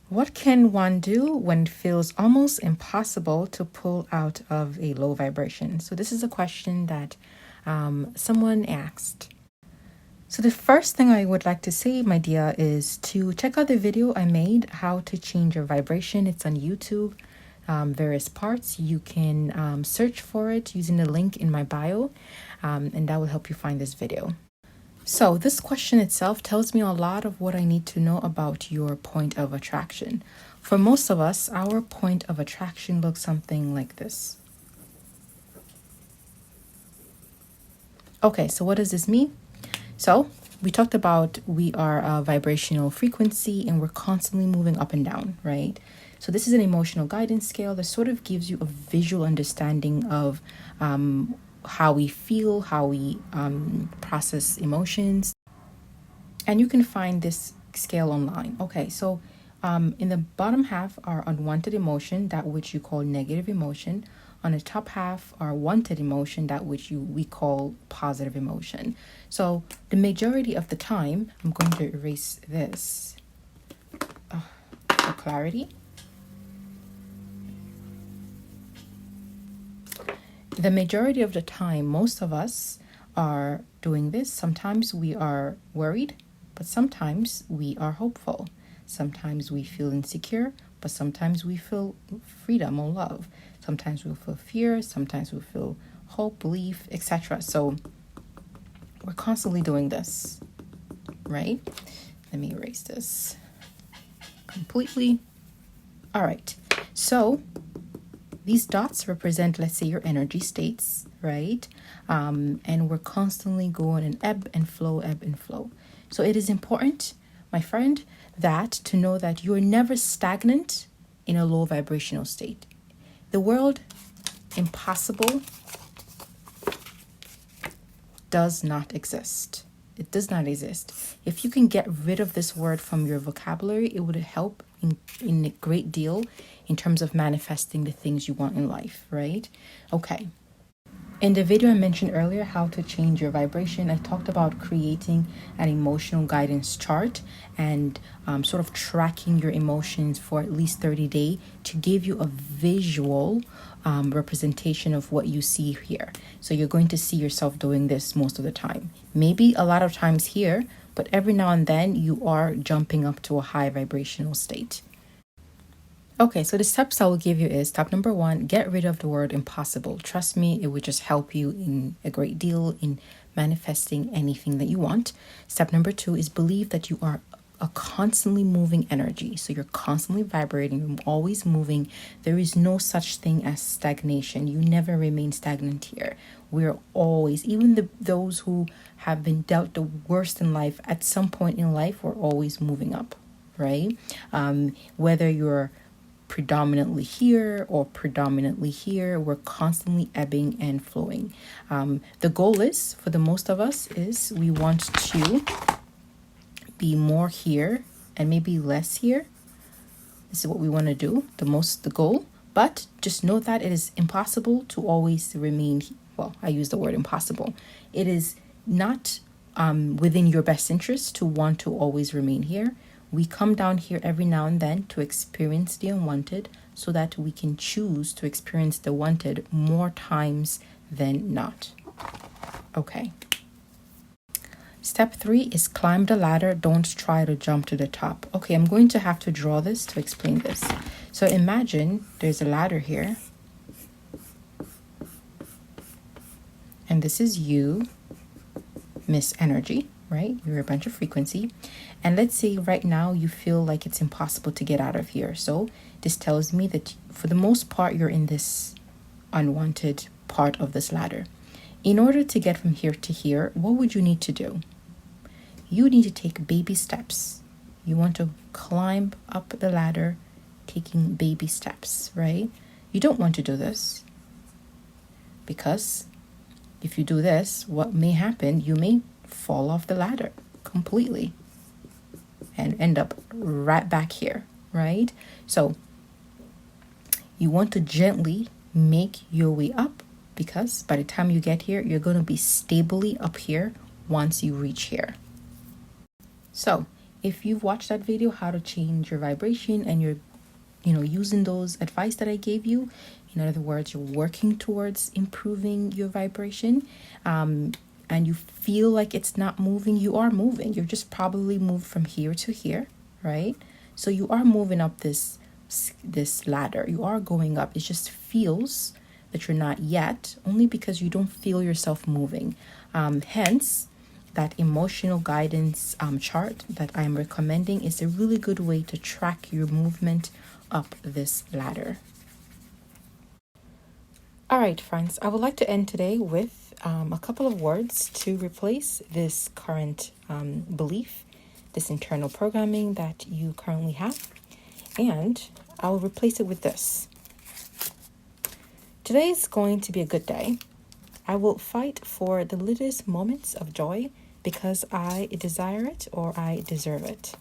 What can one do when it feels almost impossible to pull out of a low vibration? So, this is a question that someone asked. So, the first thing I would like to say, my dear, is to check out the video I made, How to Change Your Vibration. It's on YouTube, various parts. You can search for it using the link in my bio, and that will help you find this video. So, this question itself tells me a lot of what I need to know about your point of attraction. For most of us, our point of attraction looks something like this. Okay, so what does this mean? So, we talked about we are a vibrational frequency and we're constantly moving up and down, right? So, this is an emotional guidance scale that sort of gives you a visual understanding of how we feel, how we process emotions. And you can find this scale online. Okay, so in the bottom half are unwanted emotion, that which you call negative emotion. On the top half are wanted emotion, that which we call positive emotion. So the majority of the time, I'm going to erase this for clarity. The majority of the time, most of us are doing this. Sometimes we are worried, but sometimes we are hopeful. Sometimes we feel insecure, but sometimes we feel freedom or love. Sometimes we feel fear, sometimes we feel hope, belief, etc. So we're constantly doing this, right? Let me erase this completely. All right, so these dots represent, let's say, your energy states, right? And we're constantly going in ebb and flow, ebb and flow. So it is important, my friend, that to know that you're never stagnant in a low vibrational state. The word impossible does not exist. It does not exist. If you can get rid of this word from your vocabulary, it would help in a great deal in terms of manifesting the things you want in life, right? Okay. In the video I mentioned earlier, How to Change Your Vibration, I talked about creating an emotional guidance chart and sort of tracking your emotions for at least 30 days to give you a visual representation of what you see here. So you're going to see yourself doing this most of the time. Maybe a lot of times here, but every now and then you are jumping up to a high vibrational state. Okay, so the steps I will give you is step number 1, get rid of the word impossible. Trust me, it would just help you in a great deal in manifesting anything that you want. Step number 2 is believe that you are a constantly moving energy. So you're constantly vibrating, you're always moving. There is no such thing as stagnation. You never remain stagnant here. We're always, even those who have been dealt the worst in life, at some point in life, we're always moving up, right? Whether you're predominantly here or predominantly here, we're constantly ebbing and flowing. The goal is, for the most of us, is we want to be more here and maybe less here. This is what we want to do, the goal. But just know that it is impossible to always remain, well, I use the word impossible. It is not within your best interest to want to always remain here. We come down here every now and then to experience the unwanted so that we can choose to experience the wanted more times than not. Okay. Step 3 is climb the ladder. Don't try to jump to the top. Okay, I'm going to have to draw this to explain this. So imagine there's a ladder here. And this is you, Miss Energy, right? You're a bunch of frequency. And let's say right now you feel like it's impossible to get out of here. So this tells me that for the most part, you're in this unwanted part of this ladder. In order to get from here to here, what would you need to do? You need to take baby steps. You want to climb up the ladder, taking baby steps, right? You don't want to do this because if you do this, what may happen, you may fall off the ladder completely and end up right back here, right? So you want to gently make your way up because by the time you get here, you're going to be stably up here once you reach here. So if you've watched that video, how to change your vibration, and you're using those advice that I gave you, in other words, you're working towards improving your vibration, and you feel like it's not moving, you are moving. You're just probably moved from here to here, right? So you are moving up this ladder. You are going up. It just feels that you're not yet, only because you don't feel yourself moving. Hence, that emotional guidance chart that I'm recommending is a really good way to track your movement up this ladder. All right, friends, I would like to end today with a couple of words to replace this current belief, this internal programming that you currently have. And I'll replace it with this. Today is going to be a good day. I will fight for the littlest moments of joy because I desire it or I deserve it.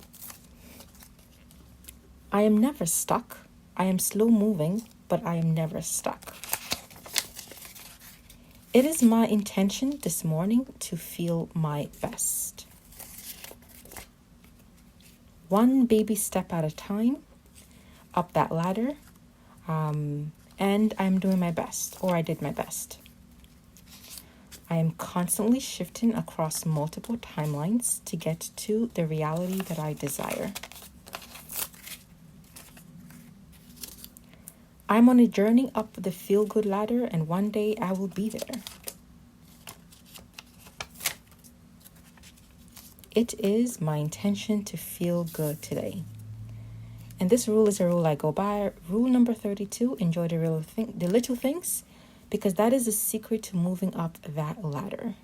I am never stuck. I am slow moving, but I am never stuck. It is my intention this morning to feel my best. One baby step at a time, up that ladder, and I'm doing my best, or I did my best. I am constantly shifting across multiple timelines to get to the reality that I desire. I'm on a journey up the feel-good ladder, and one day I will be there. It is my intention to feel good today. And this rule is a rule I go by. Rule number 32, enjoy the little things, because that is the secret to moving up that ladder.